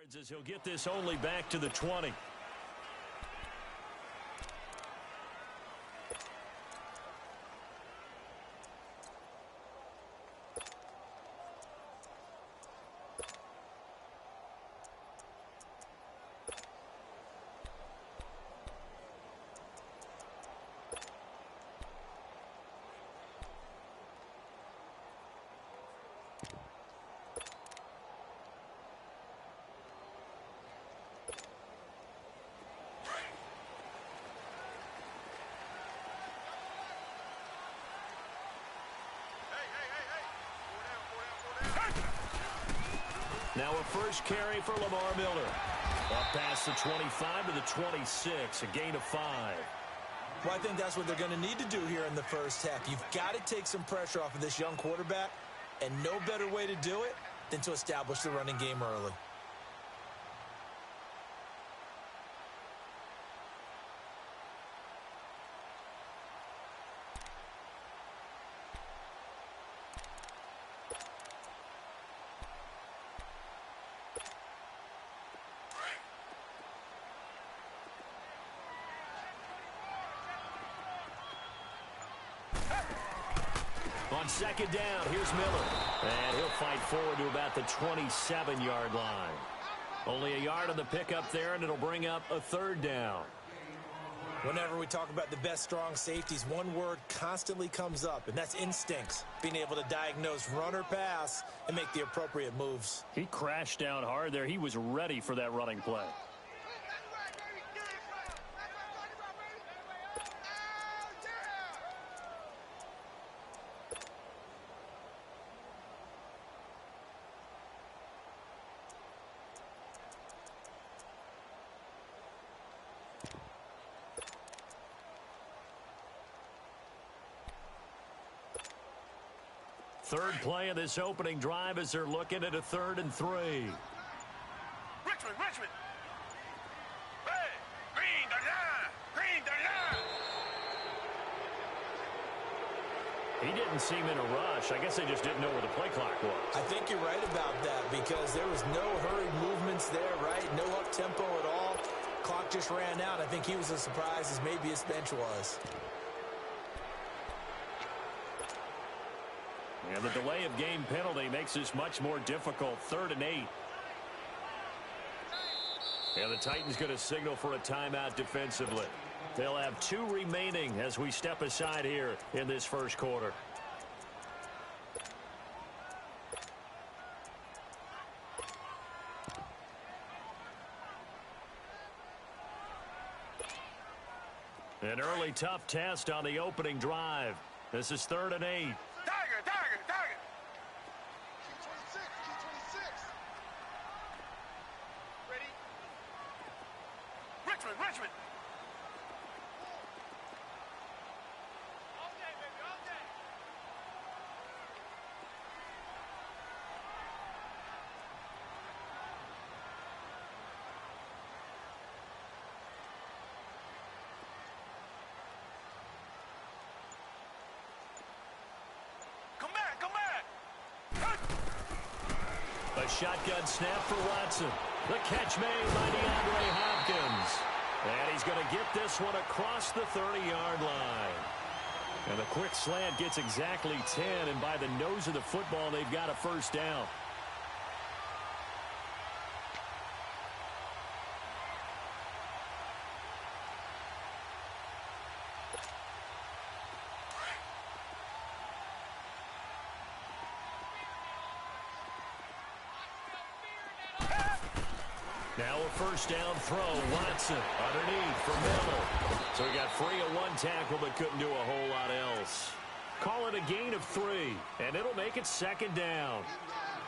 As he'll get this only back to the 20. Now a first carry for Lamar Miller. Up past the 25 to the 26, a gain of 5. Well, I think that's what they're going to need to do here in the first half. You've got to take some pressure off of this young quarterback, and no better way to do it than to establish the running game early. On second down, here's Miller. And he'll fight forward to about the 27-yard line. Only a yard on the pickup there, and it'll bring up a third down. Whenever we talk about the best strong safeties, one word constantly comes up, and that's instincts. Being able to diagnose run or pass and make the appropriate moves. He crashed down hard there. He was ready for that running play. Third play of this opening drive as they're looking at a 3rd and 3. Richmond. Hey, green the line. He didn't seem in a rush. I guess they just didn't know where the play clock was. I think you're right about that because there was no hurried movements there, right? No up-tempo at all. Clock just ran out. I think he was as surprised as maybe his bench was. And the delay of game penalty makes this much more difficult. 3rd and 8. And the Titans going to signal for a timeout defensively. They'll have 2 remaining as we step aside here in this first quarter. An early tough test on the opening drive. This is 3rd and 8. Tiger. Ready? Richmond. All day, baby, all day. Come back. A shotgun snap for Watson. The catch made by DeAndre Hopkins. And he's going to get this one across the 30-yard line. And the quick slant gets exactly 10, and by the nose of the football, they've got a first down. Now a first down throw. Watson underneath for Miller. So he got free of 1 tackle but couldn't do a whole lot else. Call it a gain of 3, and it'll make it 2nd down.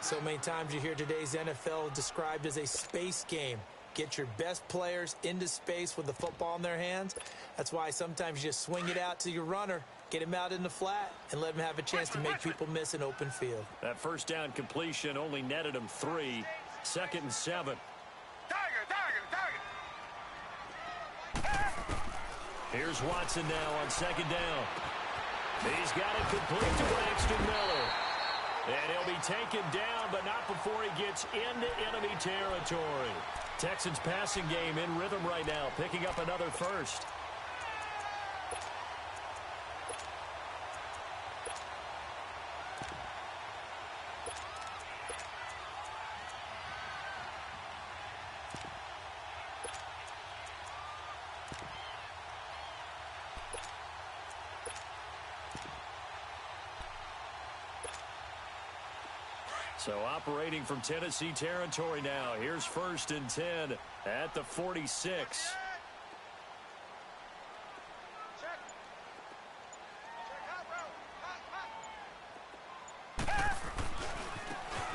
So many times you hear today's NFL described as a space game. Get your best players into space with the football in their hands. That's why sometimes you just swing it out to your runner, get him out in the flat, and let him have a chance to make people miss an open field. That first down completion only netted him 3. 2nd and 7. Here's Watson now on 2nd down. He's got it complete to Braxton Miller. And he'll be taken down, but not before he gets into enemy territory. Texans passing game in rhythm right now, picking up another first. So operating from Tennessee territory now. Here's 1st and 10 at the 46.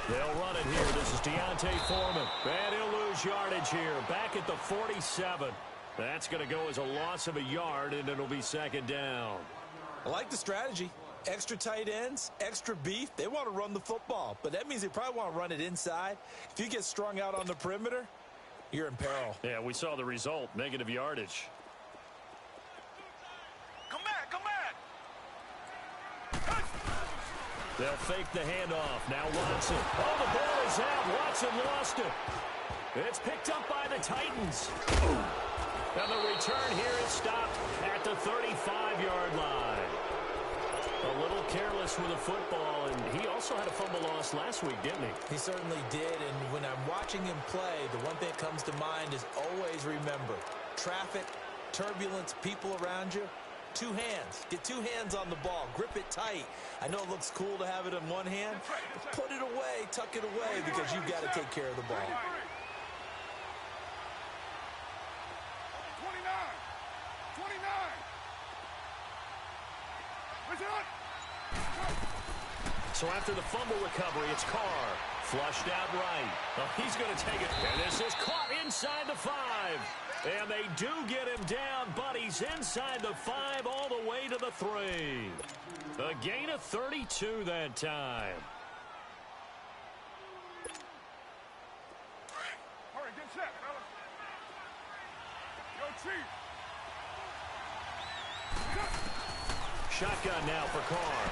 They'll run it here. This is Deontay Foreman. And he'll lose yardage here. Back at the 47. That's going to go as a loss of a yard, and it'll be 2nd down. I like the strategy. Extra tight ends, extra beef. They want to run the football, but that means they probably want to run it inside. If you get strung out on the perimeter, you're in peril. Yeah, we saw the result, negative yardage. Come back, come back. They'll fake the handoff. Now Watson. Oh, the ball is out. Watson lost it. It's picked up by the Titans. And the return here is stopped at the 35-yard line. A little careless with the football, and he also had a fumble loss last week, didn't he? He certainly did, and when I'm watching him play, the one thing that comes to mind is always remember, traffic, turbulence, people around you, 2 hands. Get 2 hands on the ball. Grip it tight. I know it looks cool to have it in one hand, but put it away, tuck it away, because you've got to take care of the ball. 29. 29. So after the fumble recovery, it's Carr. Flushed out right. Oh, he's going to take it. And this is caught inside the 5. And they do get him down, but he's inside the 5 all the way to the 3. A gain of 32 that time. All right, get set, fellas. Yo, Chief. Shotgun now for Carr.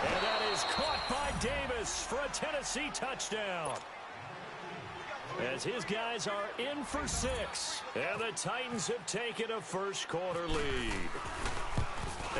And that is caught by Davis for a Tennessee touchdown. As his guys are in for 6. And the Titans have taken a first-quarter lead.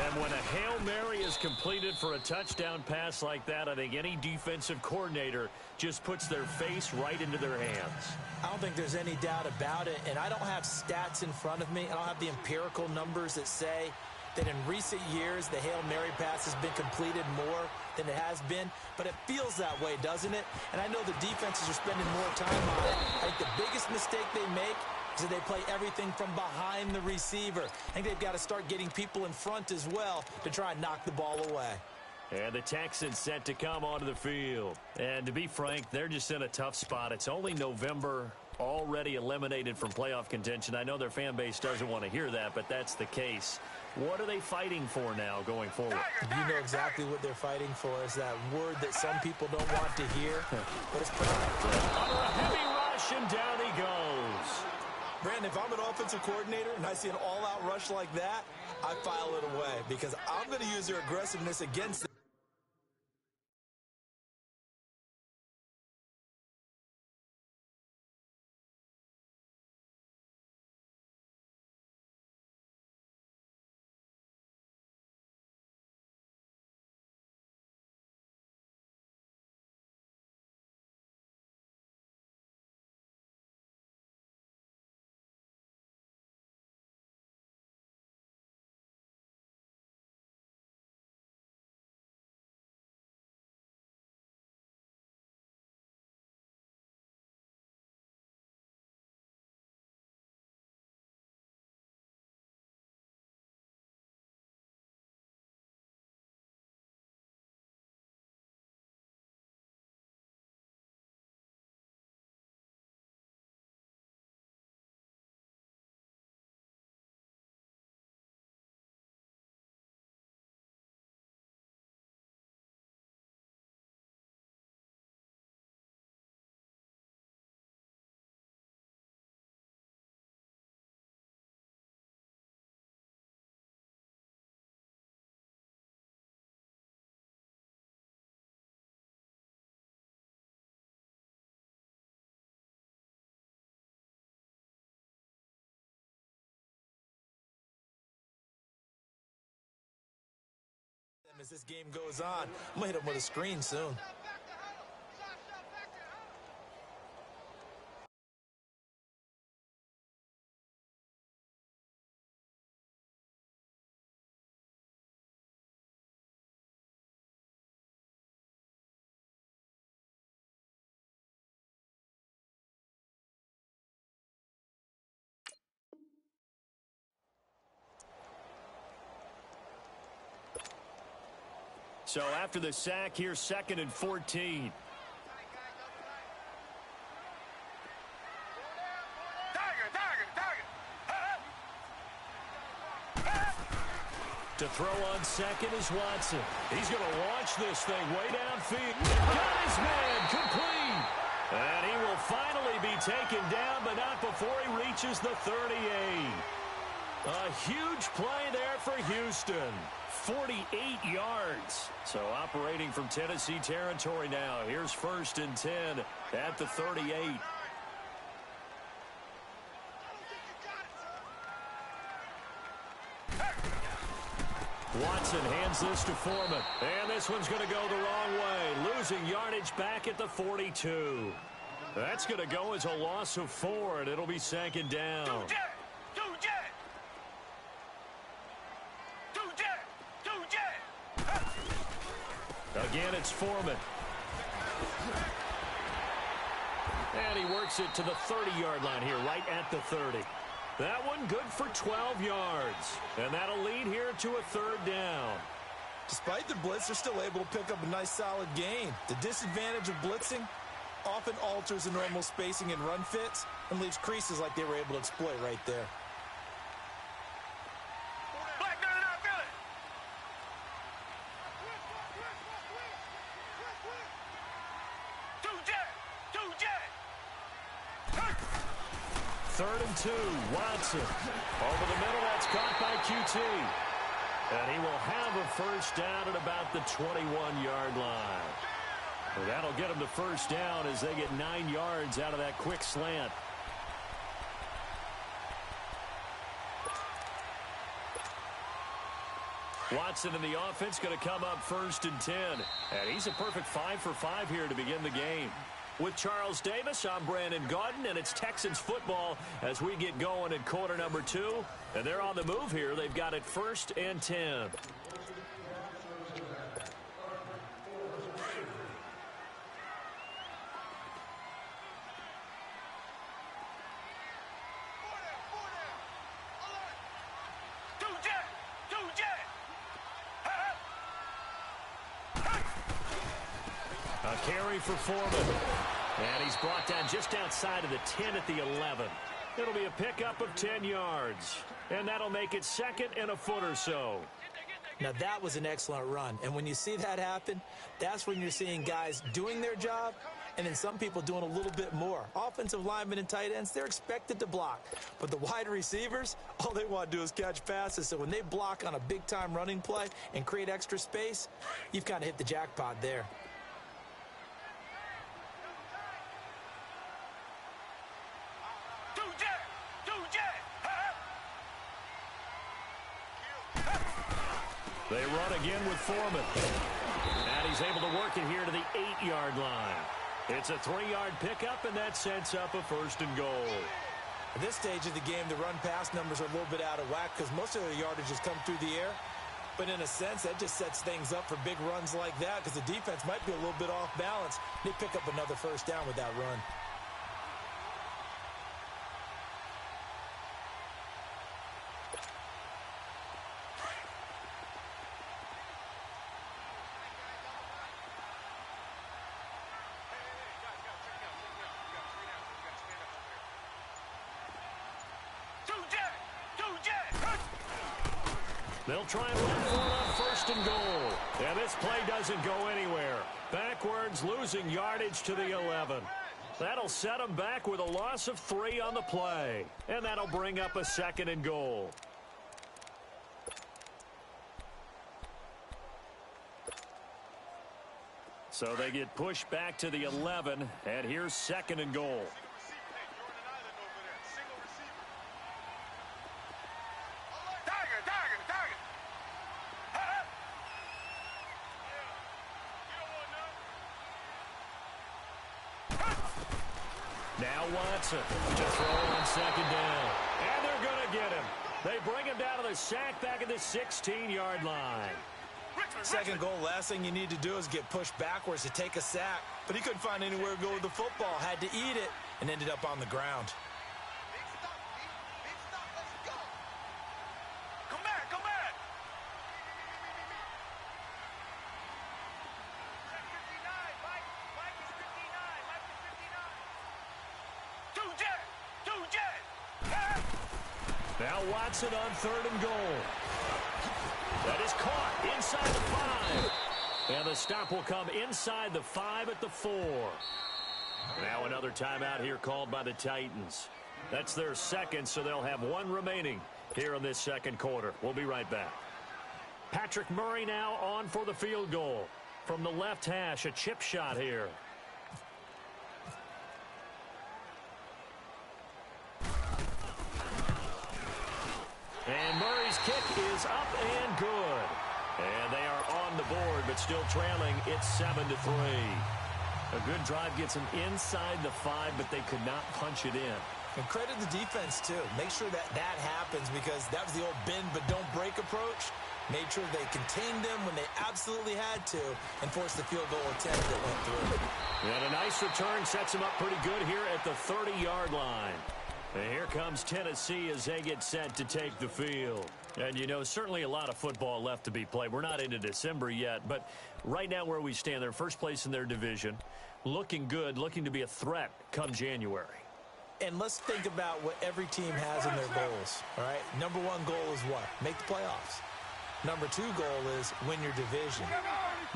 And when a Hail Mary is completed for a touchdown pass like that, I think any defensive coordinator just puts their face right into their hands. I don't think there's any doubt about it, and I don't have stats in front of me. I don't have the empirical numbers that say that in recent years the Hail Mary pass has been completed more than it has been, but it feels that way, doesn't it? And I know the defenses are spending more time on it. I think the biggest mistake they make is that they play everything from behind the receiver. I think they've got to start getting people in front as well to try and knock the ball away. And the Texans set to come onto the field. And to be frank, they're just in a tough spot. It's only November, already eliminated from playoff contention. I know their fan base doesn't want to hear that, but that's the case. What are they fighting for now going forward? You know exactly what they're fighting for. Is that word that some people don't want to hear, but it's pride. Under a heavy rush, and down he goes. Brandon, if I'm an offensive coordinator and I see an all-out rush like that, I file it away because I'm going to use their aggressiveness against them. as this game goes on. I'm going to hit him with a screen soon. So after the sack, here's 2nd and 14. To throw on second is Watson. He's going to launch this thing way downfield. Got his man complete. And he will finally be taken down, but not before he reaches the 38. A huge play there for Houston. 48 yards. So operating from Tennessee territory now. Here's 1st and 10 at the 38. Watson hands this to Foreman. And this one's going to go the wrong way. Losing yardage back at the 42. That's going to go as a loss of 4, and it'll be 2nd down. Again, it's Foreman. And he works it to the 30-yard line here, right at the 30. That one good for 12 yards. And that'll lead here to a 3rd down. Despite the blitz, they're still able to pick up a nice solid gain. The disadvantage of blitzing often alters the normal spacing and run fits and leaves creases like they were able to exploit right there. Third and 2, Watson. Over the middle, that's caught by QT. And he will have a 1st down at about the 21-yard line. And that'll get him to 1st down as they get 9 yards out of that quick slant. Watson in the offense going to come up 1st and 10. And he's a perfect 5 for 5 here to begin the game. With Charles Davis, I'm Brandon Gaudin, and it's Texans football as we get going in quarter number 2. And they're on the move here. They've got it 1st and 10. A carry for Foreman. And he's brought down just outside of the 10 at the 11. It'll be a pickup of 10 yards. And that'll make it 2nd and a foot or so. Now, that was an excellent run. And when you see that happen, that's when you're seeing guys doing their job and then some people doing a little bit more. Offensive linemen and tight ends, they're expected to block. But the wide receivers, all they want to do is catch passes. So when they block on a big-time running play and create extra space, you've kind of hit the jackpot there. They run again with Foreman. And he's able to work it here to the 8-yard line. It's a 3-yard pickup, and that sets up a 1st and goal. At this stage of the game, the run-pass numbers are a little bit out of whack because most of their yardage has come through the air. But in a sense, that just sets things up for big runs like that because the defense might be a little bit off balance. They pick up another 1st down with that run. They'll try and run for it on 1st and goal. And this play doesn't go anywhere. Backwards, losing yardage to the 11. That'll set them back with a loss of 3 on the play. And that'll bring up a 2nd and goal. So they get pushed back to the 11. And here's 2nd and goal. Now Watson to throw on second down. And they're going to get him. They bring him down to the sack back at the 16-yard line. Second goal, last thing you need to do is get pushed backwards to take a sack. But he couldn't find anywhere to go with the football. Had to eat it and ended up on the ground. Come back, come back. Mike is 59. Mike is 59. Two jet. Now Watson on third and goal. That is caught inside the 5. And the stop will come inside the 5 at the 4. Now another timeout here called by the Titans. That's their second, so they'll have one remaining here in this second quarter. We'll be right back. Patrick Murray now on for the field goal. From the left hash, a chip shot here. And Murray's kick is up and good. And they are on the board, but still trailing. It's 7-3. A good drive gets them inside the 5, but they could not punch it in. And credit the defense, too. Make sure that happens, because that was the old bend but don't break approach. Made sure they contained them when they absolutely had to and forced the field goal attempt that went through. And a nice return sets them up pretty good here at the 30-yard line. And here comes Tennessee as they get set to take the field. And, you know, certainly a lot of football left to be played. We're not into December yet, but right now where we stand, they're first place in their division, looking good, looking to be a threat come January. And let's think about what every team has in their goals, all right? Number one goal is what? Make the playoffs. Number two goal is win your division.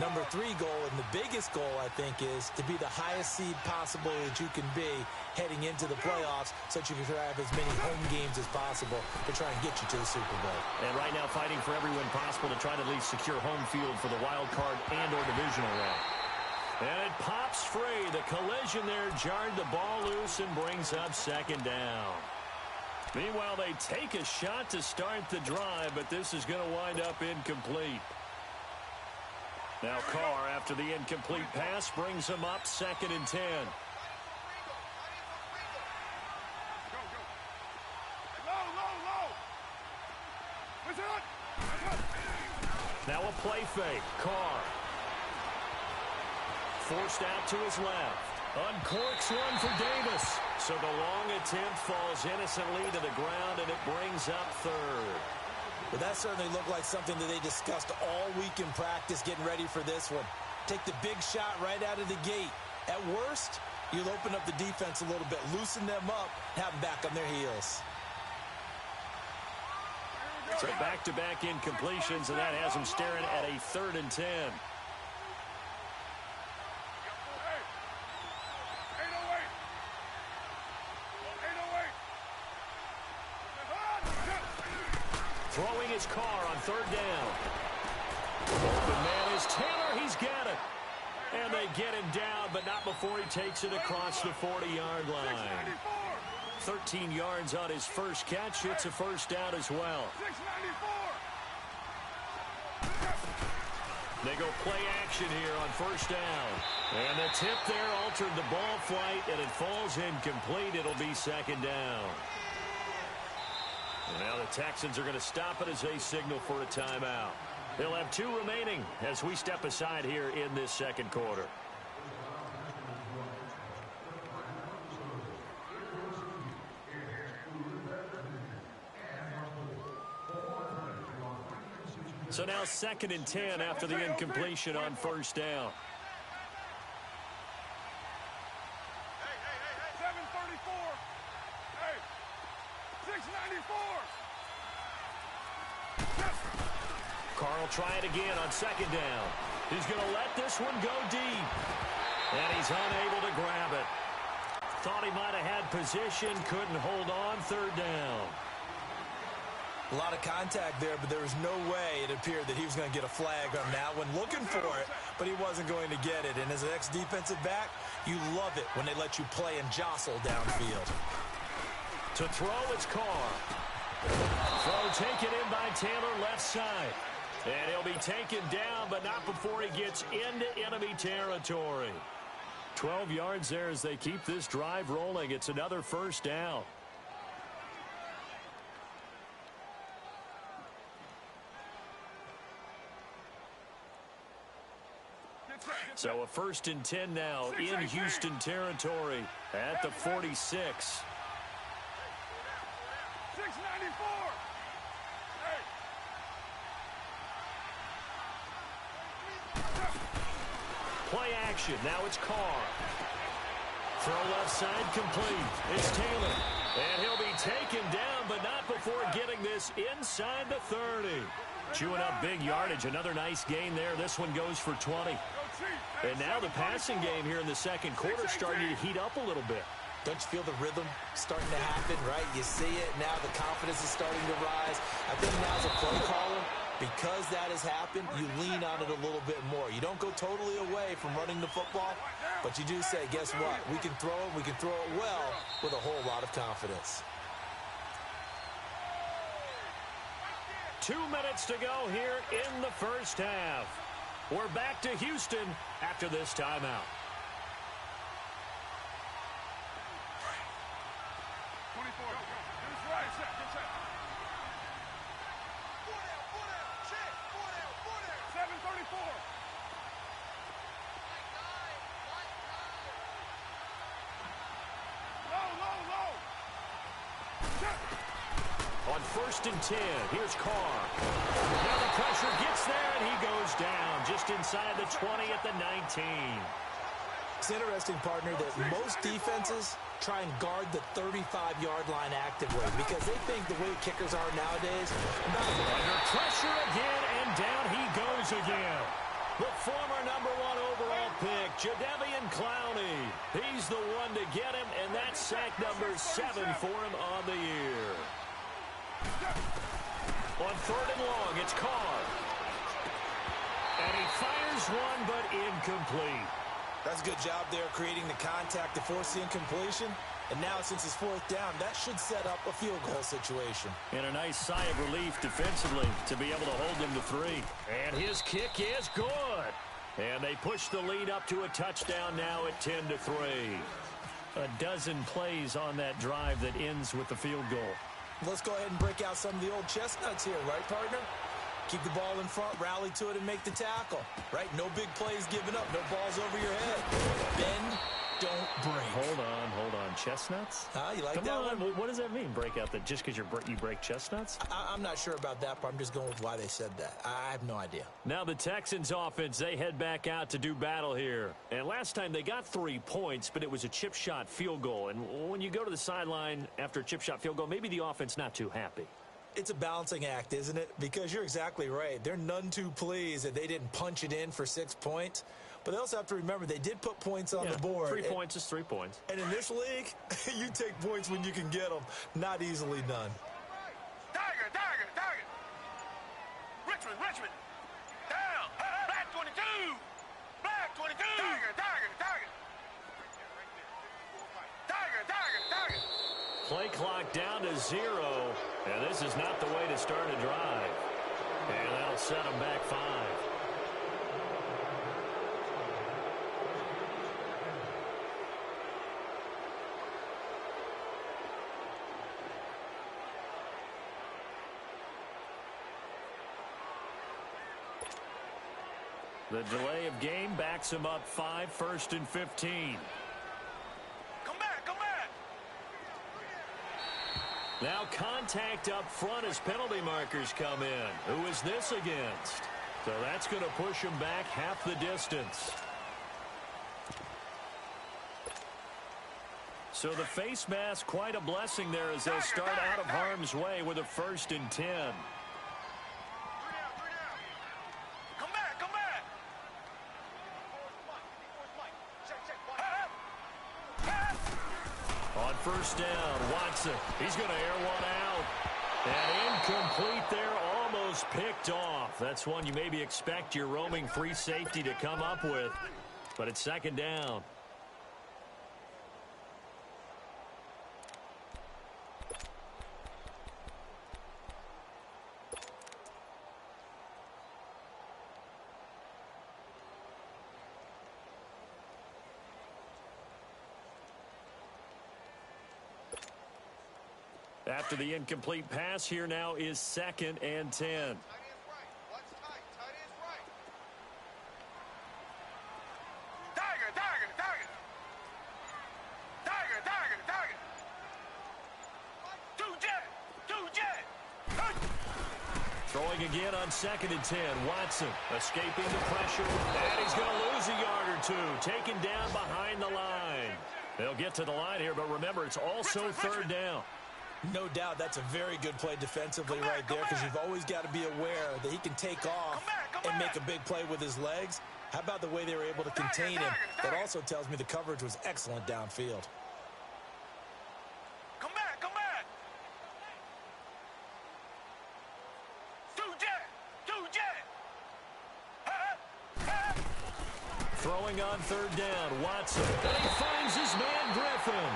Number three goal, and the biggest goal, I think, is to be the highest seed possible that you can be heading into the playoffs so that you can have as many home games as possible to try and get you to the Super Bowl. And right now fighting for every win possible to try to at least secure home field for the wild card and or divisional round. And it pops free. The collision there jarred the ball loose and brings up second down. Meanwhile, they take a shot to start the drive, but this is going to wind up incomplete. Now Carr, after the incomplete pass, brings him up 2nd and 10. Now a play fake. Carr. Forced out to his left. Uncorks one for Davis. So the long attempt falls innocently to the ground, and it brings up 3rd. But that certainly looked like something that they discussed all week in practice getting ready for this one. Take the big shot right out of the gate. At worst, you'll open up the defense a little bit, loosen them up, have them back on their heels. So back-to-back incompletions, and that has them staring at a 3rd and 10. Throwing his Carr on 3rd down. Open man is Taylor. He's got it. And they get him down, but not before he takes it across the 40-yard line. 13 yards on his first catch. It's a first down as well. They go play action here on first down. And the tip there altered the ball flight, and it falls incomplete. It'll be 2nd down. And now the Texans are going to stop it as they signal for a timeout. They'll have 2 remaining as we step aside here in this second quarter. So now 2nd and 10 after the incompletion on first down. Carl try it again on 2nd down. He's going to let this one go deep. And he's unable to grab it. Thought he might have had position, couldn't hold on 3rd down. A lot of contact there, but there was no way it appeared that he was going to get a flag on that one. Looking for it, but he wasn't going to get it. And as an ex-defensive back, you love it when they let you play and jostle downfield. To throw, it's Carr. Throw taken in by Taylor left side. And he'll be taken down, but not before he gets into enemy territory. 12 yards there as they keep this drive rolling. It's another first down. So a 1st and 10 now in Houston territory at the 46. 694. Play action. Now it's Carr. Throw left side complete. It's Taylor. And he'll be taken down, but not before getting this inside the 30. Chewing up big yardage. Another nice gain there. This one goes for 20. And now the passing game here in the second quarter starting to heat up a little bit. Don't you feel the rhythm starting to happen, right? You see it. Now the confidence is starting to rise. I think now as a play caller, because that has happened, you lean on it a little bit more. You don't go totally away from running the football, but you do say, guess what? We can throw it. We can throw it well with a whole lot of confidence. 2 minutes to go here in the first half. We're back to Houston after this timeout. 24. This right. Check. 734. Low. Check. On 1st and 10, here's Carr. Now the pressure gets there, and he goes down just inside the 20 at the 19. It's interesting, partner, that most defenses try and guard the 35-yard line actively because they think the way kickers are nowadays. Under pressure again, and down he goes again. The former number 1 overall pick, Jadeveon Clowney. He's the one to get him, and that's sack number 7 for him on the year. On 3rd and long, it's Carr. And he fires one, but incomplete. That's a good job there creating the contact to force the incompletion. And now, since it's 4th down, that should set up a field goal situation. And a nice sigh of relief defensively to be able to hold him to 3. And his kick is good. And they push the lead up to a touchdown now at 10-3. A dozen plays on that drive that ends with the field goal. Let's go ahead and break out some of the old chestnuts here, right, partner? Keep the ball in front, rally to it, and make the tackle, right? No big plays given up, no balls over your head. Bend, don't break. Hold on. Chestnuts? You like Come that on. one? What does that mean, break out? That just because you break chestnuts? I'm not sure about that, but I'm just going with why they said that. I have no idea. Now the Texans offense, they head back out to do battle here. And last time they got 3 points, but it was a chip shot field goal. And when you go to the sideline after a chip shot field goal, maybe the offense not too happy. It's a balancing act, isn't it? Because you're exactly right. They're none too pleased that they didn't punch it in for 6 points. But they also have to remember they did put points on the board. 3 points is 3 points. And in this league, you take points when you can get them. Not easily done. Tiger. Richmond. Down. Black 22. Black 22. Tiger. Play clock down to 0. And this is not the way to start a drive. And that'll set them back 5. The delay of game backs him up 5, 1st and 15. Come back. Now contact up front as penalty markers come in. Who is this against? So that's going to push him back half the distance. So the face mask, quite a blessing there as they'll start out of harm's way with a 1st and 10. Come back. On 1st down, Watson. He's going to air one out. And incomplete there, almost picked off. That's one you maybe expect your roaming free safety to come up with. But it's 2nd down. After the incomplete pass, here now is 2nd and 10. Tight end's right. What's tight? Tight end's right. Tiger, tiger, tiger. Tiger, tiger, tiger. Two jet. Throwing again on 2nd and 10. Watson escaping the pressure. And he's going to lose a yard or two. Taken down behind the line. They'll get to the line here, but remember, it's also 3rd down. No doubt that's a very good play defensively right there, because you've always got to be aware that he can take off and make a big play with his legs. How about the way they were able to contain him? That also tells me the coverage was excellent downfield. Come back. Two jet. Throwing on 3rd down, Watson. And he finds his man, Griffin.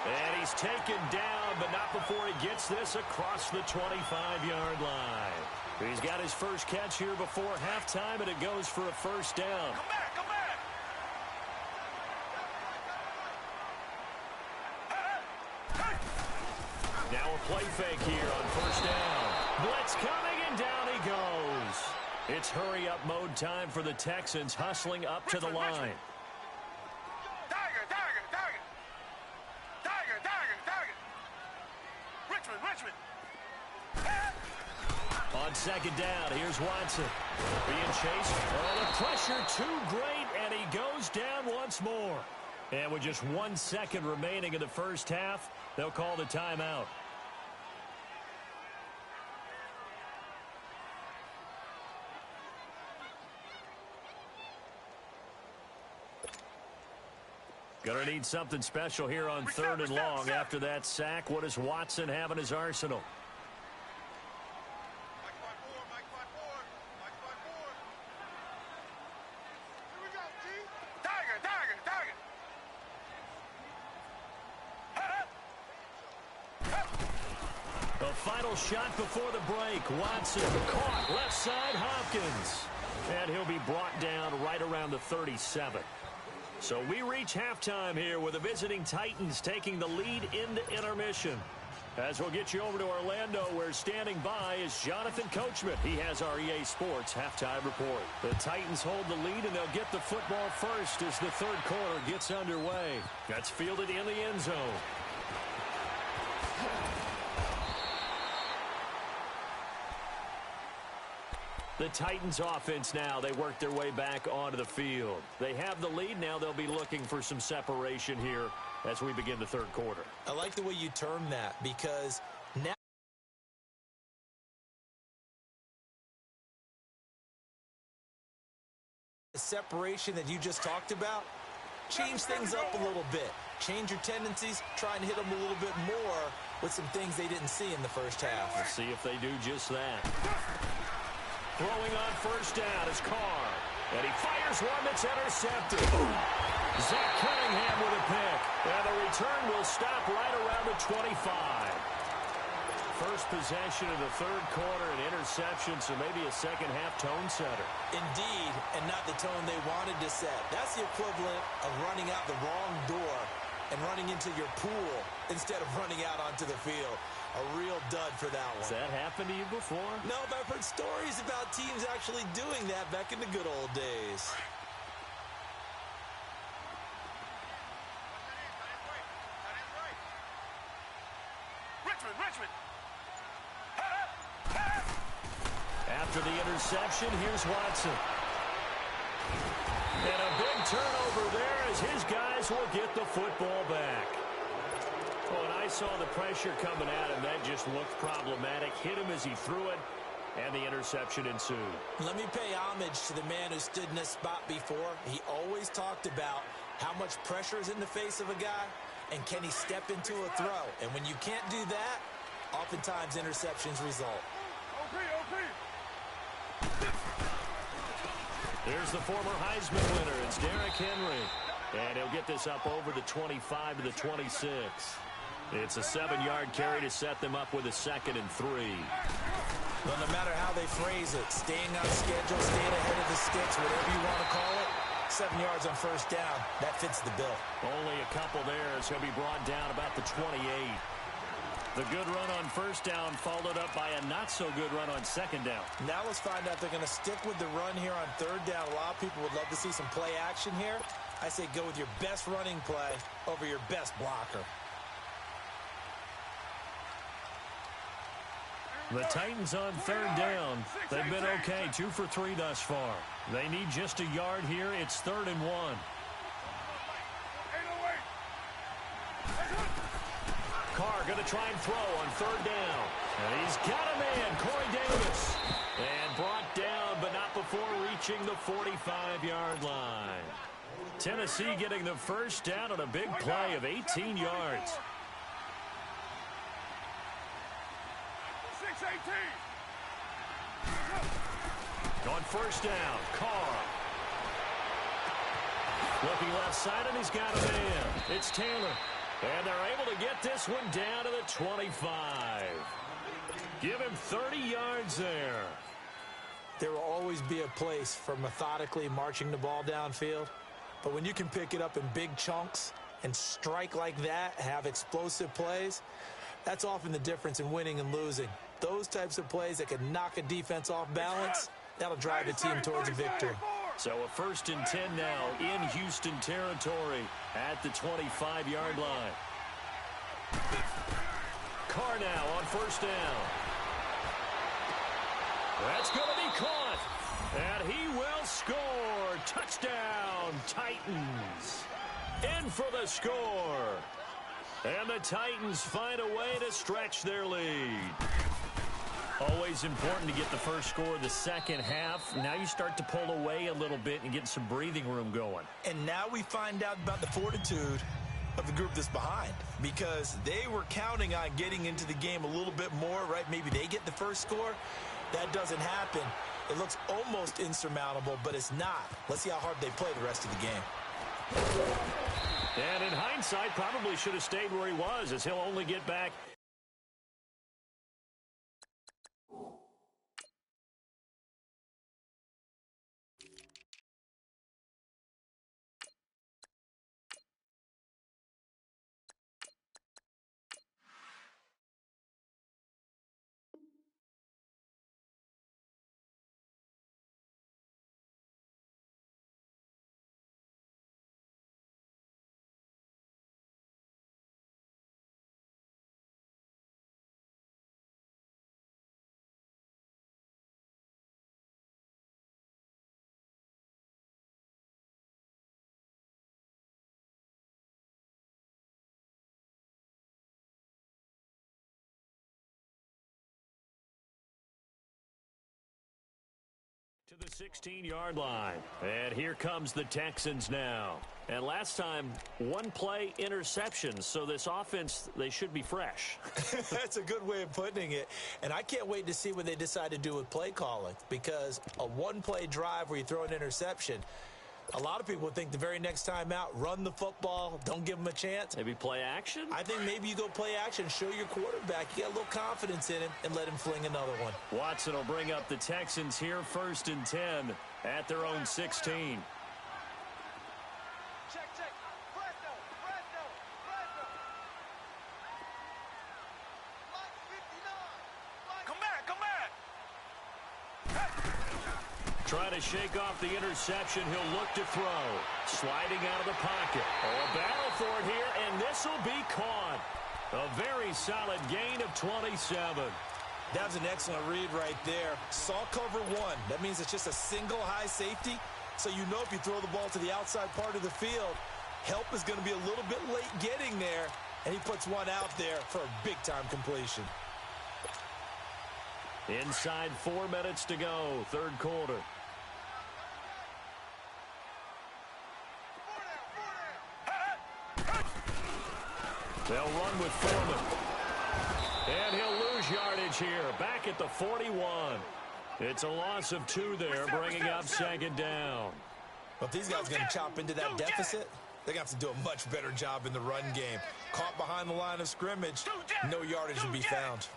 And he's taken down, but not before he gets this across the 25-yard line. He's got his first catch here before halftime, and it goes for a 1st down. Come back. Now a play fake here on 1st down. Blitz coming, and down he goes. It's hurry-up mode time for the Texans, hustling up to the line. Richmond. On 2nd down, here's Watson. Being chased. Oh, the pressure too great, and he goes down once more. And with just 1 second remaining in the first half, they'll call the timeout. Gonna need something special here on 3rd and long. After that sack, what does Watson have in his arsenal? Mike 5-4. Here we go, G. Tiger. The final shot before the break. Watson caught left side, Hopkins. And he'll be brought down right around the 37. So we reach halftime here with the visiting Titans taking the lead into intermission. As we'll get you over to Orlando, where standing by is Jonathan Coachman. He has our EA Sports halftime report. The Titans hold the lead, and they'll get the football first as the 3rd quarter gets underway. That's fielded in the end zone. The Titans offense now, they work their way back onto the field. They have the lead. Now they'll be looking for some separation here as we begin the 3rd quarter. I like the way you term that, because now the separation that you just talked about, change things up a little bit. Change your tendencies, try and hit them a little bit more with some things they didn't see in the first half. Let's see if they do just that. Throwing on 1st down is Carr. And he fires one that's intercepted. Zach Cunningham with a pick. And the return will stop right around the 25. First possession of the 3rd quarter, an interception, so maybe a second-half tone setter. Indeed, and not the tone they wanted to set. That's the equivalent of running out the wrong door and running into your pool instead of running out onto the field. A real dud for that one. Has that happened to you before? No, but I've heard stories about teams actually doing that back in the good old days. Richmond. After the interception, here's Watson. And a big turnover there as his guys will get the football back. Well, and I saw the pressure coming at him. That just looked problematic. Hit him as he threw it, and the interception ensued. Let me pay homage to the man who stood in this spot before. He always talked about how much pressure is in the face of a guy, and can he step into a throw. And when you can't do that, oftentimes interceptions result. OP. There's the former Heisman winner. It's Derrick Henry. And he'll get this up over the 25 to the 26. It's a 7-yard carry to set them up with a 2nd and 3. Well, no matter how they phrase it, staying on schedule, staying ahead of the sticks, whatever you want to call it, 7 yards on 1st down, that fits the bill. Only a couple there as he'll be brought down about the 28. The good run on first down followed up by a not-so-good run on second down. Now let's find out if they're going to stick with the run here on third down. A lot of people would love to see some play action here. I say go with your best running play over your best blocker. The Titans on third down. They've been okay, 2 for 3 thus far. They need just a yard here. It's 3rd and 1. Carr going to try and throw on third down. And he's got a man, Corey Davis. And brought down, but not before reaching the 45-yard line. Tennessee getting the first down on a big play of 18 yards. 6-18. On first down, Carr. Looking left side, and he's got a man. It's Taylor. And they're able to get this one down to the 25. Give him 30 yards there. There will always be a place for methodically marching the ball downfield. But when you can pick it up in big chunks and strike like that, have explosive plays, that's often the difference in winning and losing. Those types of plays that can knock a defense off balance, that'll drive a team towards a victory. So a 1st and 10 now in Houston territory at the 25-yard line. Carr now on first down. That's going to be caught. And he will score. Touchdown, Titans. In for the score. And the Titans find a way to stretch their lead. Always important to get the first score the second half. Now you start to pull away a little bit and get some breathing room going. And now we find out about the fortitude of the group that's behind, because they were counting on getting into the game a little bit more, right? Maybe they get the first score. That doesn't happen. It looks almost insurmountable, but it's not. Let's see how hard they play the rest of the game. And in hindsight, probably should have stayed where he was, as he'll only get back to the 16-yard line. And here comes the Texans now. And last time, one play interception. So this offense, they should be fresh. That's a good way of putting it. And I can't wait to see what they decide to do with play calling, because a one-play drive where you throw an interception, a lot of people would think the very next time out, run the football, don't give them a chance. Maybe play action? I think maybe you go play action, show your quarterback, you got a little confidence in him, and let him fling another one. Watson will bring up the Texans here, 1st and 10 at their own 16. Trying to shake off the interception. He'll look to throw. Sliding out of the pocket. Oh, a battle for it here, and this will be caught. A very solid gain of 27. That was an excellent read right there. Saw cover one. That means it's just a single high safety. So you know if you throw the ball to the outside part of the field, help is going to be a little bit late getting there. And he puts one out there for a big-time completion. Inside 4 minutes to go, third quarter. They'll run with Foreman. And he'll lose yardage here, back at the 41. It's a loss of 2 there, bringing up second down. But if these guys are going to chop into that deficit, they're going to have to do a much better job in the run game. Caught behind the line of scrimmage, no yardage will be found.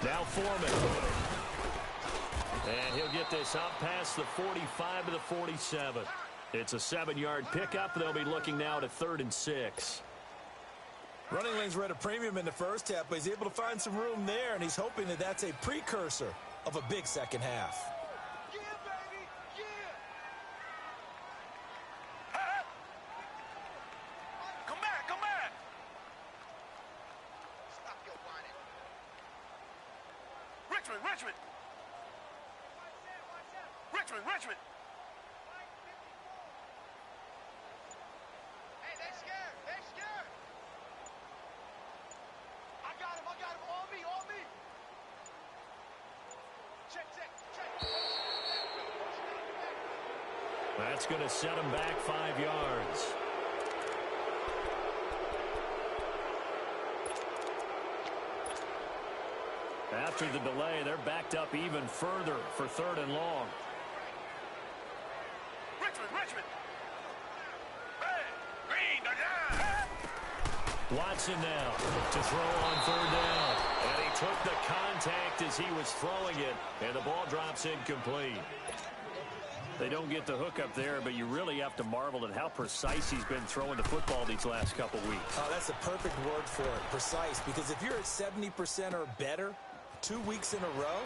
Now Foreman. And he'll get this up past the 45 to the 47. It's a 7-yard pickup. They'll be looking now to 3rd and 6. Running lanes were at a premium in the first half, but he's able to find some room there, and he's hoping that that's a precursor of a big second half. Yeah, baby. Yeah. Come back. Come back. Stop your whining. Richmond. Richmond. Richmond. Richmond. Hey, they scared. They scared. I got him. On me. Check. That's going to set him back 5 yards. After the delay, they're backed up even further for 3rd and long. Richmond. Hey, Green. Watson now to throw on 3rd down. And he took the contact as he was throwing it, and the ball drops incomplete. They don't get the hook up there, but you really have to marvel at how precise he's been throwing the football these last couple weeks. Oh, that's a perfect word for it, precise, because if you're at 70% or better 2 weeks in a row,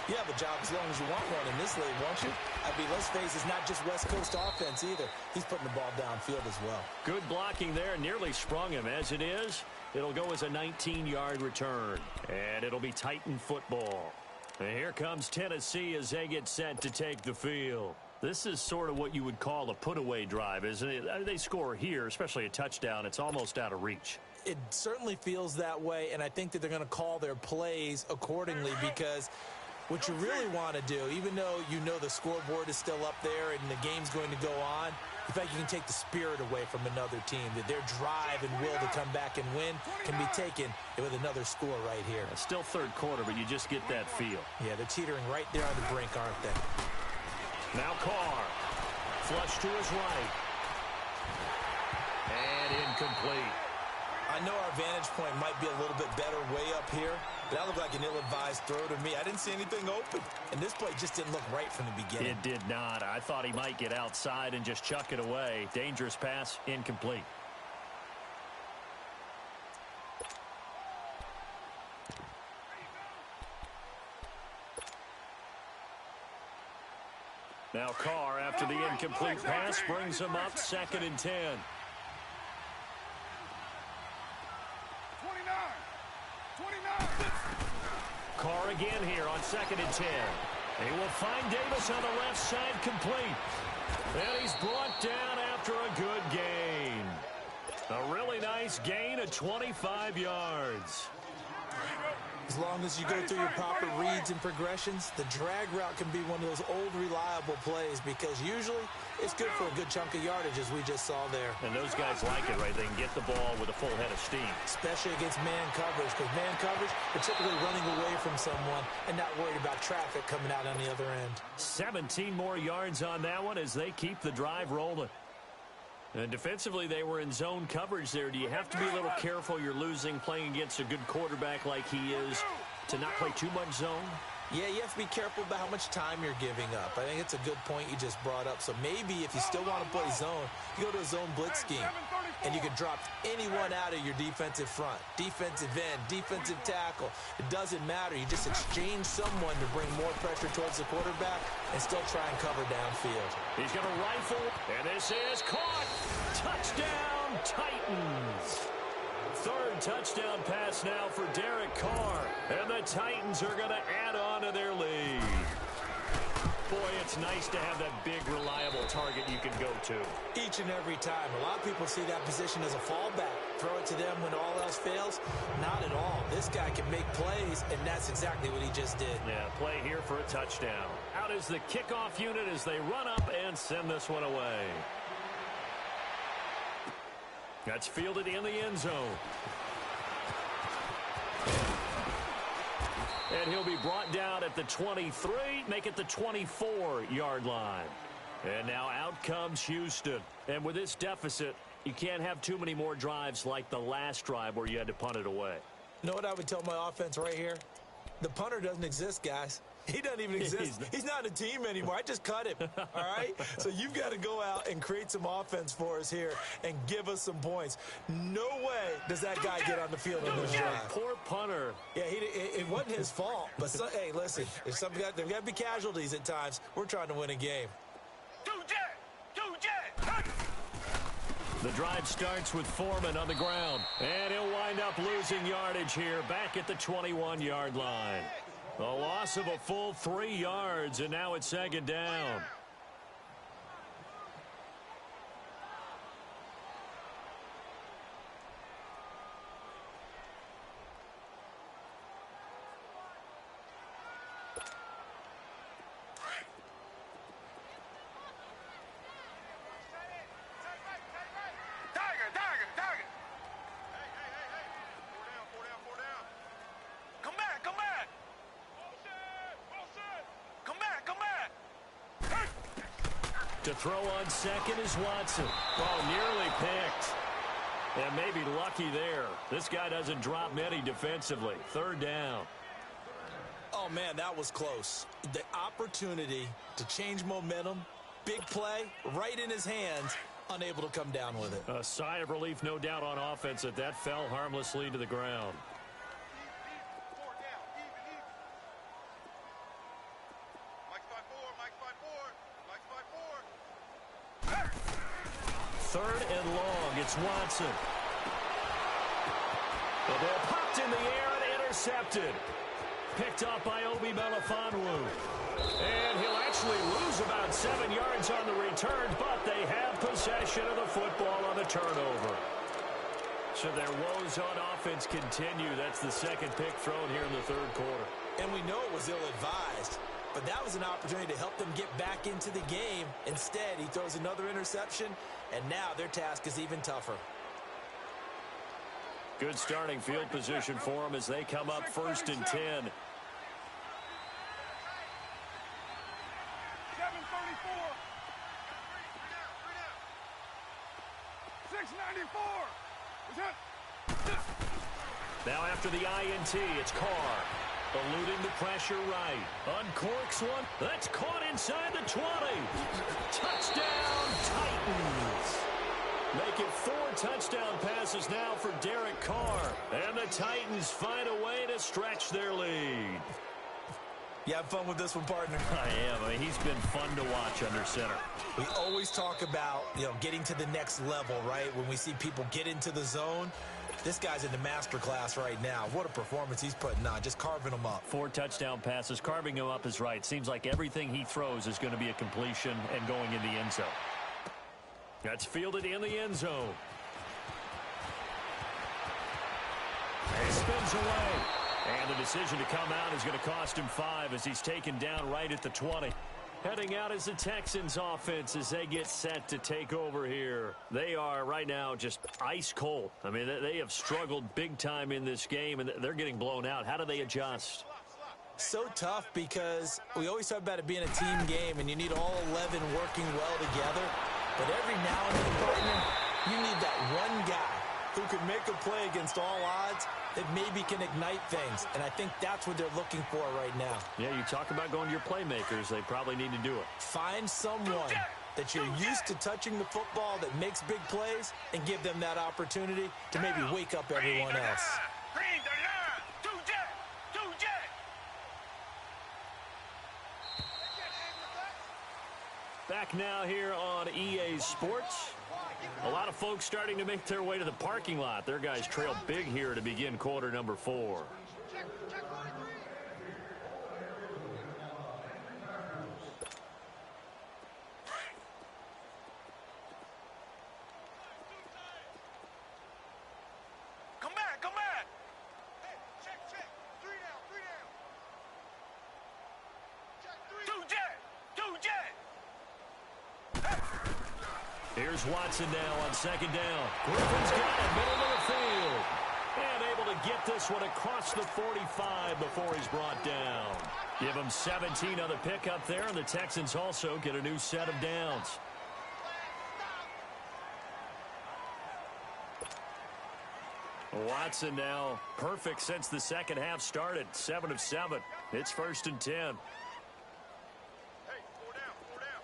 you have a job as long as you want one in this league, won't you? I mean, let's face it, it's not just West Coast offense either. He's putting the ball downfield as well. Good blocking there, nearly sprung him. As it is, it'll go as a 19-yard return, and it'll be Titan football. And here comes Tennessee as they get set to take the field. This is sort of what you would call a put-away drive, isn't it? They score here, especially a touchdown. It's almost out of reach. It certainly feels that way, and I think that they're going to call their plays accordingly, because what you really want to do, even though you know the scoreboard is still up there and the game's going to go on, in fact, you can take the spirit away from another team, that their drive and will to come back and win can be taken with another score right here. It's still 3rd quarter, but you just get that feel. Yeah, they're teetering right there on the brink, aren't they? Now Carr, flush to his right, and incomplete. I know our vantage point might be a little bit better way up here, but that looked like an ill-advised throw to me. I didn't see anything open, and this play just didn't look right from the beginning. It did not. I thought he might get outside and just chuck it away. Dangerous pass, incomplete. Now Carr, after the incomplete pass, brings him up 2nd and 10. 29. Carr again here on 2nd and 10. He will find Davis on the left side, complete. And he's brought down after a good gain. A really nice gain of 25 yards. As long as you go through your proper reads and progressions, the drag route can be one of those old reliable plays, because usually it's good for a good chunk of yardage, as we just saw there. And those guys like it, right? They can get the ball with a full head of steam. Especially against man coverage, because man coverage, they're typically running away from someone and not worried about traffic coming out on the other end. 17 more yards on that one as they keep the drive rolling. And defensively, they were in zone coverage there. Do you have to be a little careful? You're losing, playing against a good quarterback like he is, to not play too much zone? Yeah, you have to be careful about how much time you're giving up. I think it's a good point you just brought up. So maybe if you still want to play zone, you go to a zone blitz scheme, and you can drop anyone out of your defensive front, defensive end, defensive tackle. It doesn't matter. You just exchange someone to bring more pressure towards the quarterback and still try and cover downfield. He's going to rifle, and this is caught. Touchdown, Titans. 3rd touchdown pass now for Derek Carr. And the Titans are going to add on to their lead. Boy, it's nice to have that big, reliable target you can go to. Each and every time. A lot of people see that position as a fallback. Throw it to them when all else fails. Not at all. This guy can make plays, and that's exactly what he just did. Yeah, play here for a touchdown. Out is the kickoff unit as they run up and send this one away. That's fielded in the end zone. And he'll be brought down at the 23, make it the 24-yard line. And now out comes Houston. And with this deficit, you can't have too many more drives like the last drive where you had to punt it away. You know what I would tell my offense right here? The punter doesn't exist, guys. He doesn't even exist. He's not a team anymore. I just cut him, all right? So you've got to go out and create some offense for us here and give us some points. No way does that guy get on the field on this drive. Poor punter. Yeah, it wasn't his fault. But, hey, listen, there's got to be casualties at times. We're trying to win a game. The drive starts with Foreman on the ground. And he'll wind up losing yardage here back at the 21-yard line. A loss of a full 3 yards, and now it's second down. To throw on second is Watson. Oh, nearly picked. And maybe lucky there. This guy doesn't drop many defensively. Third down. Oh, man, that was close. The opportunity to change momentum, big play, right in his hands, unable to come down with it. A sigh of relief, no doubt, on offense that fell harmlessly to the ground. Third and long, it's Watson. The ball popped in the air and intercepted. Picked up by Obi Melifonwu. And he'll actually lose about 7 yards on the return, but they have possession of the football on the turnover. So their woes on offense continue. That's the second pick thrown here in the third quarter. And we know it was ill-advised. But that was an opportunity to help them get back into the game. Instead, he throws another interception, and now their task is even tougher. Good starting field position for them as they come up 1st and 10. 7:34. Now after the INT, it's Carr. Eluding the pressure right. Uncorks one. That's caught inside the 20. Touchdown, Titans. Make it 4 touchdown passes now for Derek Carr. And the Titans find a way to stretch their lead. You have fun with this one, partner? I am. I mean, he's been fun to watch under center. We always talk about, getting to the next level, right? When we see people get into the zone. This guy's in the master class right now. What a performance he's putting on, just carving them up. 4 touchdown passes. Carving him up is right. Seems like everything he throws is going to be a completion and going in the end zone. That's fielded in the end zone. He spins away. And the decision to come out is going to cost him 5 as he's taken down right at the 20. Heading out is the Texans offense as they get set to take over here. They are right now just ice cold. I mean, they have struggled big time in this game, and they're getting blown out. How do they adjust? So tough because we always talk about it being a team game, and you need all 11 working well together. But every now and then, partner, you need that one guy who can make a play against all odds that maybe can ignite things. And I think that's what they're looking for right now. Yeah, you talk about going to your playmakers. They probably need to do it. Find someone that you're used to touching the football that makes big plays and give them that opportunity to maybe wake up everyone else. Back now here on EA Sports. A lot of folks starting to make their way to the parking lot. Their guys trail big here to begin quarter number 4. Come back. Hey, check. 3 down. Check 3. 2 jet. Here's Watson now on second down. Griffin's got it, middle of the field. And able to get this one across the 45 before he's brought down. Give him 17 on the pickup there, and the Texans also get a new set of downs. Watson now perfect since the second half started. 7 of 7. It's 1st and 10. Hey, 4 down, 4 down.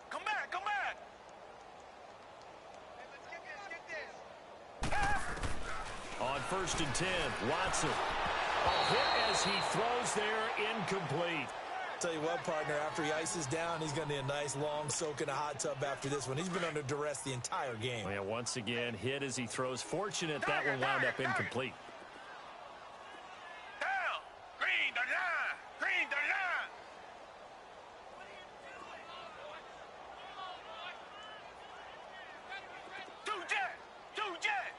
Come back, come back. Hey, let's get this. On 1st and 10, Watson. A hit as he throws there, incomplete. Tell you what, partner, after he ices down, he's going to need a nice long soak in a hot tub after this one. He's been under duress the entire game. Yeah, once again, hit as he throws. Fortunate that one wound up incomplete. Down. Green the line. Green the line. Two jet.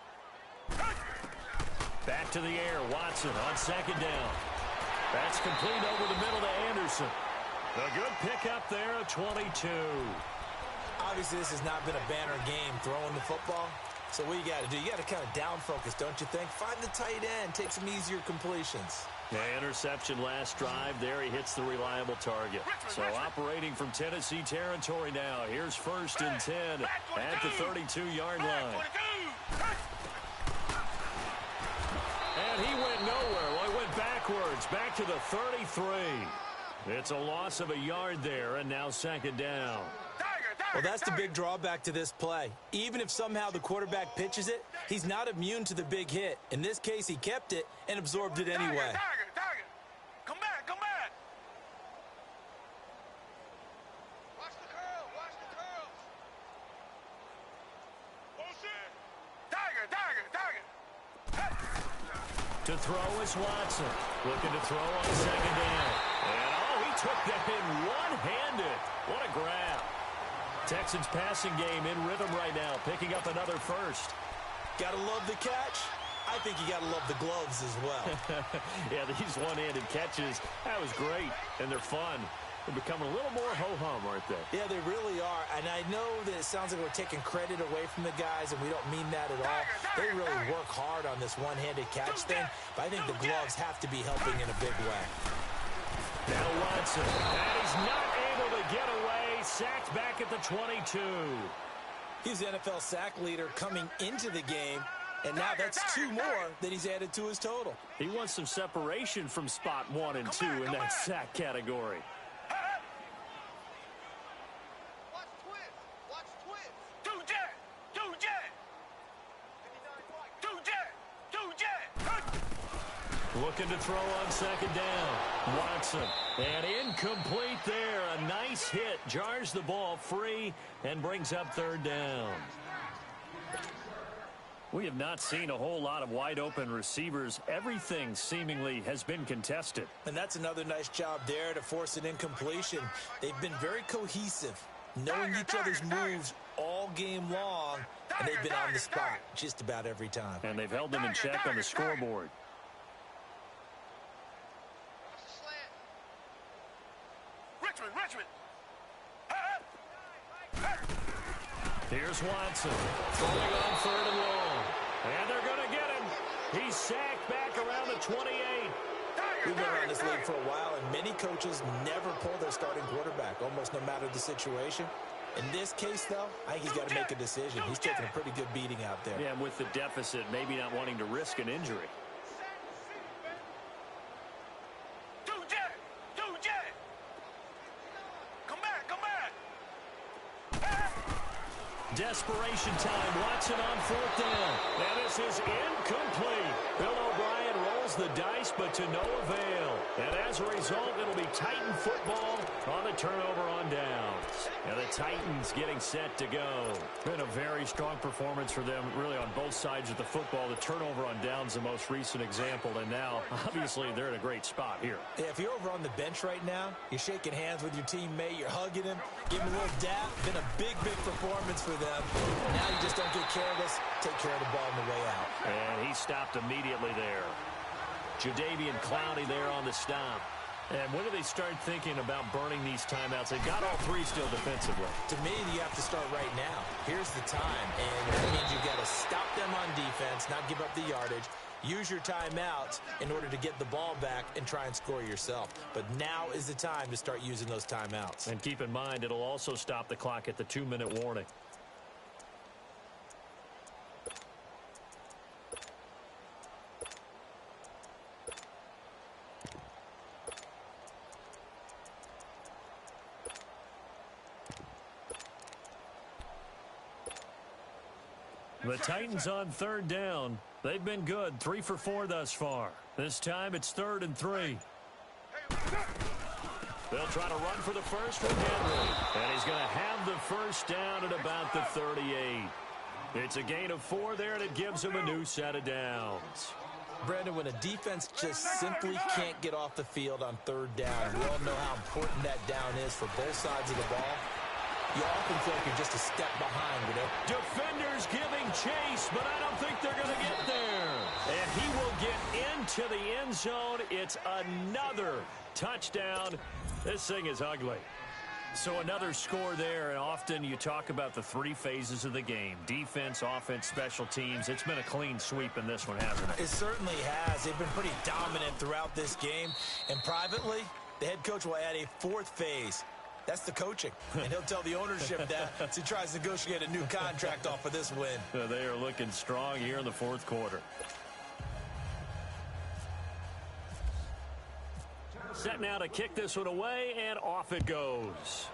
Back to the air, Watson on 2nd down. That's complete over the middle to Anderson. A good pickup there, a 22. Obviously, this has not been a banner game throwing the football. So what you got to do, you got to kind of down focus, don't you think? Find the tight end, take some easier completions. Yeah, interception last drive. There he hits the reliable target. So operating from Tennessee territory now. Here's 1st and 10 at the 32-yard line. And he went nowhere. Well, he went backwards, back to the 33. It's a loss of a yard there, and now 2nd down. Well, that's the big drawback to this play. Even if somehow the quarterback pitches it, he's not immune to the big hit. In this case, he kept it and absorbed it anyway. Target. Come back, come back. Watch the curl, watch the curls. Bullshit. Target. To throw is Watson. Looking to throw on 2nd down. And, he took that in one-handed. What a grab. Texans passing game in rhythm right now, picking up another first. Gotta love the catch. I think you gotta love the gloves as well. Yeah, these one-handed catches, that was great, and they're fun. They're becoming a little more ho-hum, aren't they? Yeah, they really are. And I know that it sounds like we're taking credit away from the guys, and we don't mean that at all. They really work hard on this one-handed catch thing, but I think the gloves have to be helping in a big way. Now Watson, and he's not able to get away. Sacked back at the 22. He's the NFL sack leader coming into the game, and now that's 2 more that he's added to his total. He wants some separation from spot 1 and 2 in that sack category. Watch twist. Two jet. Looking to throw on 2nd down. Watson, and incomplete there. A nice hit. Jars the ball free and brings up 3rd down. We have not seen a whole lot of wide-open receivers. Everything seemingly has been contested. And that's another nice job there to force an incompletion. They've been very cohesive, knowing each other's moves all game long, and they've been on the spot just about every time. And they've held them in check on the scoreboard. Richmond. Here's Watson, throwing on 3rd and long. And they're going to get him. He's sacked back around the 28. We've been around this league for a while, and many coaches never pull their starting quarterback, almost no matter the situation. In this case, though, I think he's got to make a decision. He's taking a pretty good beating out there. Yeah, and with the deficit, maybe not wanting to risk an injury. Desperation time. Watson on 4th down. And this is incomplete. Bill O'Brien rolls the dice, but to no avail. And as a result, it'll be Titan football on the turnover on downs. And the Titans getting set to go. Been a very strong performance for them, really, on both sides of the football. The turnover on downs, the most recent example. And now, obviously, they're in a great spot here. Yeah, if you're over on the bench right now, you're shaking hands with your teammate, you're hugging him, give him a little dap. Been a big performance for them. Now you just don't get careless. Take care of the ball on the way out. And he stopped immediately there. Jadeveon Clowney there on the stop. And when do they start thinking about burning these timeouts? They've got all 3 still defensively. To me, you have to start right now. Here's the time. And that means you've got to stop them on defense, not give up the yardage. Use your timeouts in order to get the ball back and try and score yourself. But now is the time to start using those timeouts. And keep in mind, it'll also stop the clock at the 2-minute warning. The Titans on third down. They've been good, 3 for 4 thus far. This time it's 3rd and 3. They'll try to run for the first with Henry. And he's going to have the first down at about the 38. It's a gain of 4 there, and it gives him a new set of downs. Brandon, when a defense just simply can't get off the field on third down, we all know how important that down is for both sides of the ball. You often feel like you're just a step behind, you know? Defenders giving chase, but I don't think they're going to get there. And he will get into the end zone. It's another touchdown. This thing is ugly. So another score there, and often you talk about the 3 phases of the game. Defense, offense, special teams. It's been a clean sweep in this one, hasn't it? It certainly has. They've been pretty dominant throughout this game. And privately, the head coach will add a 4th phase. That's the coaching. And he'll tell the ownership that as he tries to negotiate a new contract off of this win. They are looking strong here in the 4th quarter. Set now to kick this one away, and off it goes.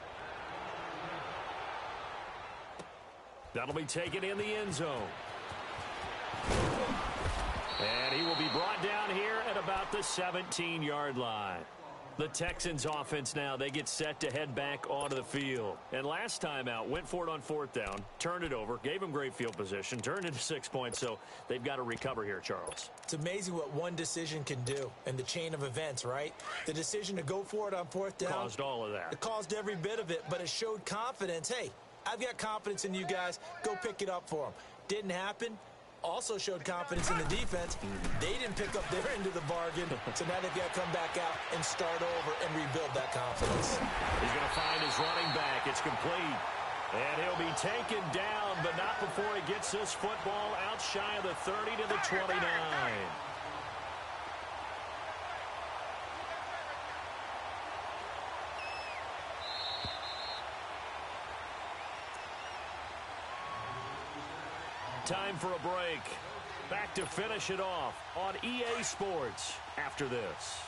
That'll be taken in the end zone. And he will be brought down here at about the 17-yard line. The Texans offense now, they get set to head back onto the field. And last time out, went for it on 4th down, turned it over, gave them great field position, turned into 6 points, so they've got to recover here, Charles. It's amazing what one decision can do in the chain of events, right? The decision to go for it on 4th down. Caused all of that. It caused every bit of it, but it showed confidence. Hey, I've got confidence in you guys. Go pick it up for them. Didn't happen. Also showed confidence in the defense. They didn't pick up their end of the bargain, so now they've got to come back out and start over and rebuild that confidence. He's going to find his running back. It's complete. And he'll be taken down, but not before he gets this football out shy of the 30 to the 29. Time for a break. Back to finish it off on EA Sports after this.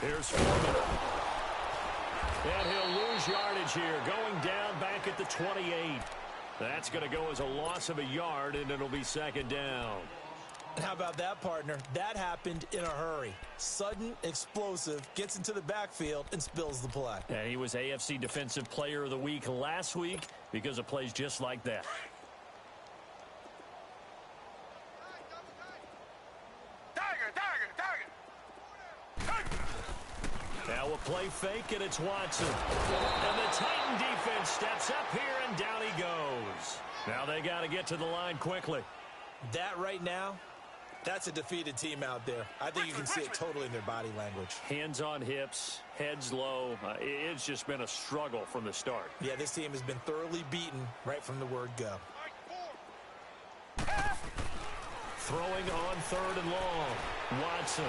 Here's Foreman. And he'll lose yardage here, going down back at the 28. That's going to go as a loss of a yard, and it'll be 2nd down. And how about that, partner? That happened in a hurry. Sudden, explosive, gets into the backfield and spills the play. And he was AFC Defensive Player of the Week last week because of plays just like that. Now a play fake, and it's Watson. And the Titan defense steps up here, and down he goes. Now they got to get to the line quickly. That right now, that's a defeated team out there. I think you can see it totally in their body language. Hands on hips, heads low. It's just been a struggle from the start. Yeah, this team has been thoroughly beaten right from the word go. Throwing on 3rd and long. Watson.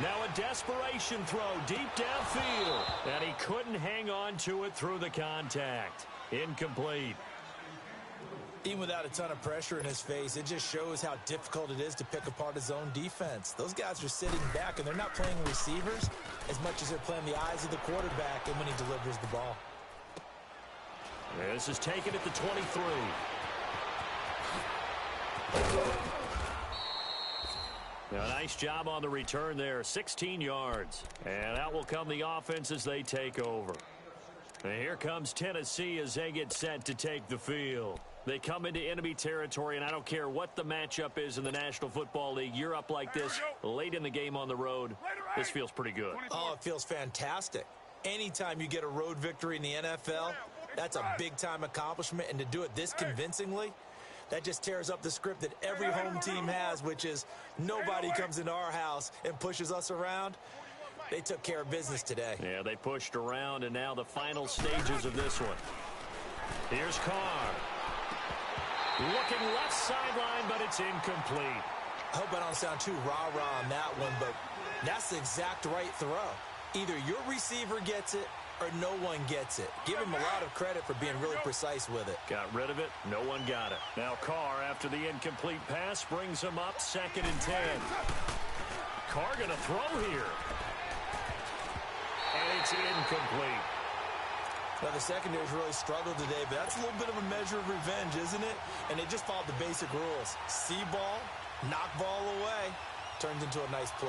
Now a desperation throw deep downfield. And he couldn't hang on to it through the contact. Incomplete. Even without a ton of pressure in his face, it just shows how difficult it is to pick apart his own defense. Those guys are sitting back, and they're not playing receivers as much as they're playing the eyes of the quarterback and when he delivers the ball. This is taken at the 23. Now, nice job on the return there, 16 yards. And out will come the offense as they take over. And here comes Tennessee as they get set to take the field. They come into enemy territory, and I don't care what the matchup is in the National Football League. You're up like this late in the game on the road. This feels pretty good. Oh, it feels fantastic. Anytime you get a road victory in the NFL, that's a big-time accomplishment. And to do it this convincingly, that just tears up the script that every home team has, which is nobody comes into our house and pushes us around. They took care of business today. Yeah, they pushed around, and now the final stages of this one. Here's Carr. Looking left sideline, but it's incomplete. I hope I don't sound too rah-rah on that one, but that's the exact right throw. Either your receiver gets it or no one gets it. Give him a lot of credit for being really precise with it. Got rid of it. No one got it. Now Carr, after the incomplete pass, brings him up 2nd and 10. Carr going to throw here. And it's incomplete. Well, the secondary's really struggled today, but that's a little bit of a measure of revenge, isn't it? And they just followed the basic rules. See ball, knock ball away, turns into a nice play.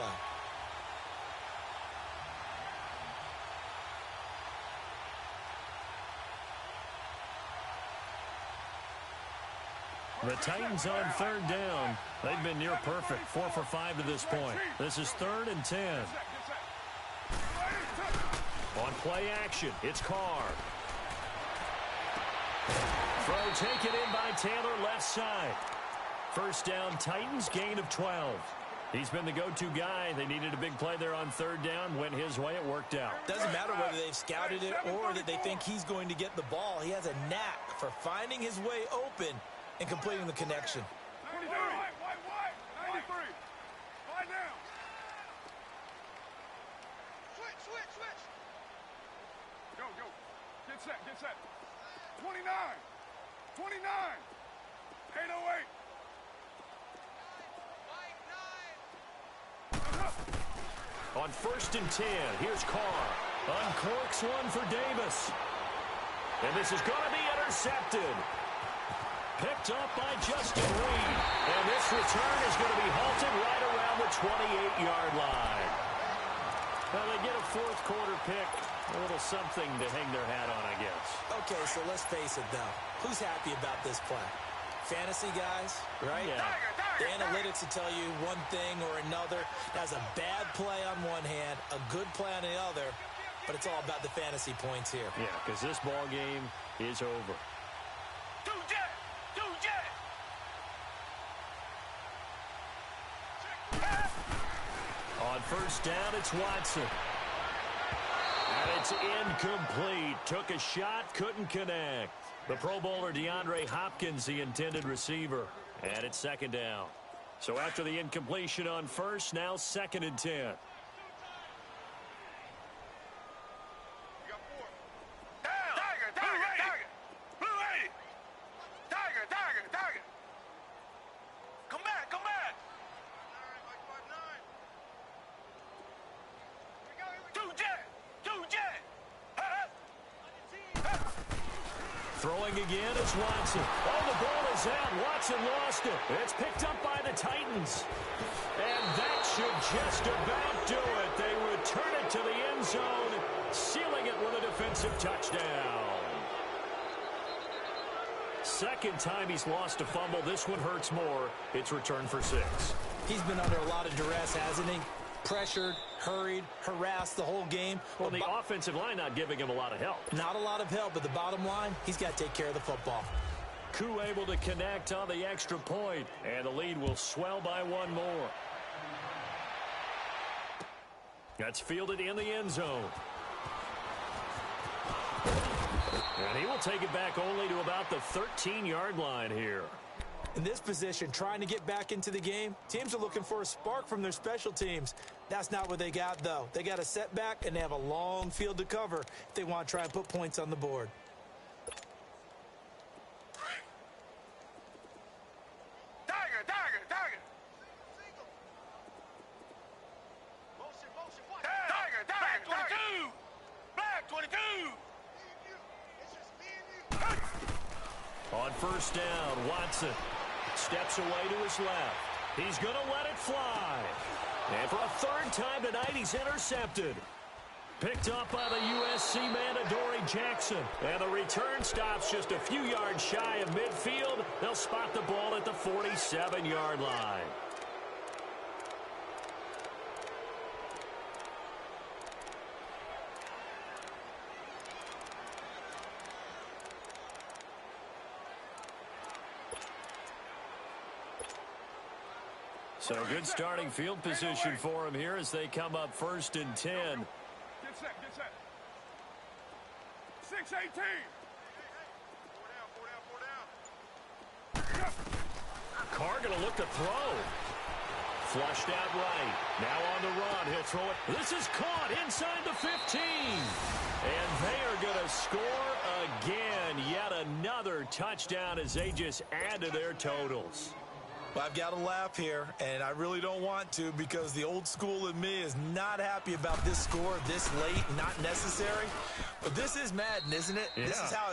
The Titans on third down. They've been near perfect, 4 for 5 to this point. This is 3rd and 10. On play action, it's Carr. Throw taken in by Taylor, left side. First down, Titans, gain of 12. He's been the go-to guy. They needed a big play there on third down. Went his way, it worked out. Doesn't matter whether they've scouted it or that they think he's going to get the ball. He has a knack for finding his way open and completing the connection. 93. 93. Find down. Switch. Go. Get set. 29. 808. On 1st and 10, here's Carr. Uncorks one for Davis. And this is going to be intercepted. Picked up by Justin Reed. And this return is going to be halted right around the 28-yard line. Well, they get a 4th quarter pick. A little something to hang their hat on, I guess. Okay, so let's face it, though. Who's happy about this play? Fantasy guys, right? Yeah. The analytics will tell you one thing or another. That's a bad play on one hand, a good play on the other, but it's all about the fantasy points here. Yeah, because this ball game is over. Two jet. On first down, it's Watson. And it's incomplete. Took a shot, couldn't connect. The Pro Bowler DeAndre Hopkins, the intended receiver. And it's 2nd down. So after the incompletion on first, now 2nd and 10. You got 4. Down. Tiger. Blue 80. Tiger. Come back. Two jet. Throwing again, it's Watson. Oh, the ball is out. Watson lost it. It's picked up by the Titans. And that should just about do it. They return it to the end zone, sealing it with a defensive touchdown. 2nd time he's lost a fumble. This one hurts more. It's returned for 6. He's been under a lot of duress, hasn't he? Pressured, hurried, harassed the whole game. Well, the offensive line not giving him a lot of help. Not a lot of help, but the bottom line, he's got to take care of the football. Koo able to connect on the extra point, and the lead will swell by one more. That's fielded in the end zone. And he will take it back only to about the 13-yard line here. In this position, trying to get back into the game, teams are looking for a spark from their special teams. That's not what they got, though. They got a setback, and they have a long field to cover if they want to try and put points on the board. Tiger. Motion. Black 22. On first down, Watson steps away to his left. He's going to let it fly. And for a 3rd time tonight, he's intercepted. Picked up by the USC man, Adoree Jackson. And the return stops just a few yards shy of midfield. They'll spot the ball at the 47-yard line. So good starting field position for him here as they come up 1st and 10. Get set. 6-18. 4 down. Carr going to look to throw. Flushed out right. Now on the run. He'll throw it. This is caught inside the 15. And they are going to score again. Yet another touchdown as they just add to their totals. Well, I've got to laugh here, and I really don't want to because the old school in me is not happy about this score this late, not necessary. But this is Madden, isn't it? Yeah.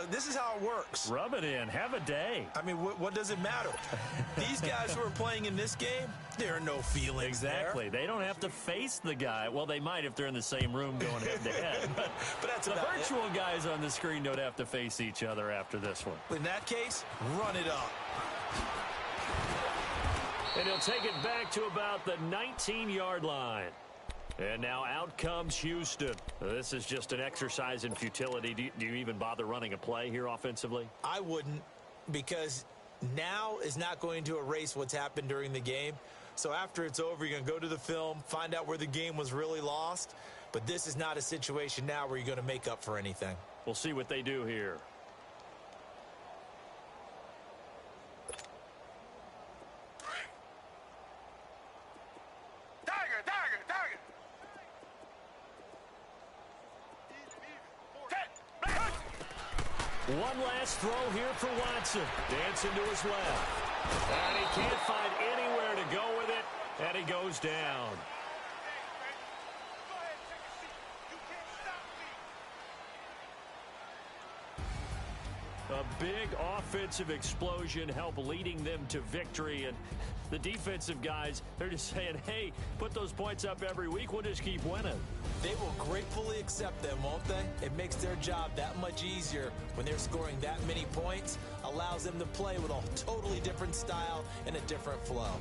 This is how it works. Rub it in. Have a day. I mean, what does it matter? These guys who are playing in this game, there are no feelings Exactly. there. They don't have to face the guy. Well, they might if they're in the same room going head-to-head. But that's the about virtual guys on the screen don't have to face each other after this one. In that case, run it up. And he'll take it back to about the 19-yard line. And now out comes Houston. This is just an exercise in futility. Do you even bother running a play here offensively? I wouldn't, because now is not going to erase what's happened during the game. So after it's over, you're going to go to the film, find out where the game was really lost. But this is not a situation now where you're going to make up for anything. We'll see what they do here. One last throw here for Watson. Dancing to his left. And he can't find anywhere to go with it. And he goes down. A big offensive explosion helped leading them to victory. And the defensive guys, they're just saying, hey, put those points up every week. We'll just keep winning. They will gratefully accept them, won't they? It makes their job that much easier when they're scoring that many points. Allows them to play with a totally different style and a different flow.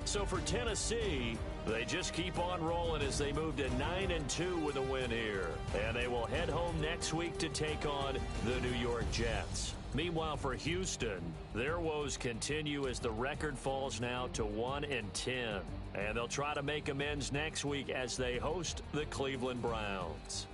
So for Tennessee, they just keep on rolling as they move to 9-2 with a win here. And they will head home next week to take on the New York Jets. Meanwhile, for Houston, their woes continue as the record falls now to 1-10. And they'll try to make amends next week as they host the Cleveland Browns.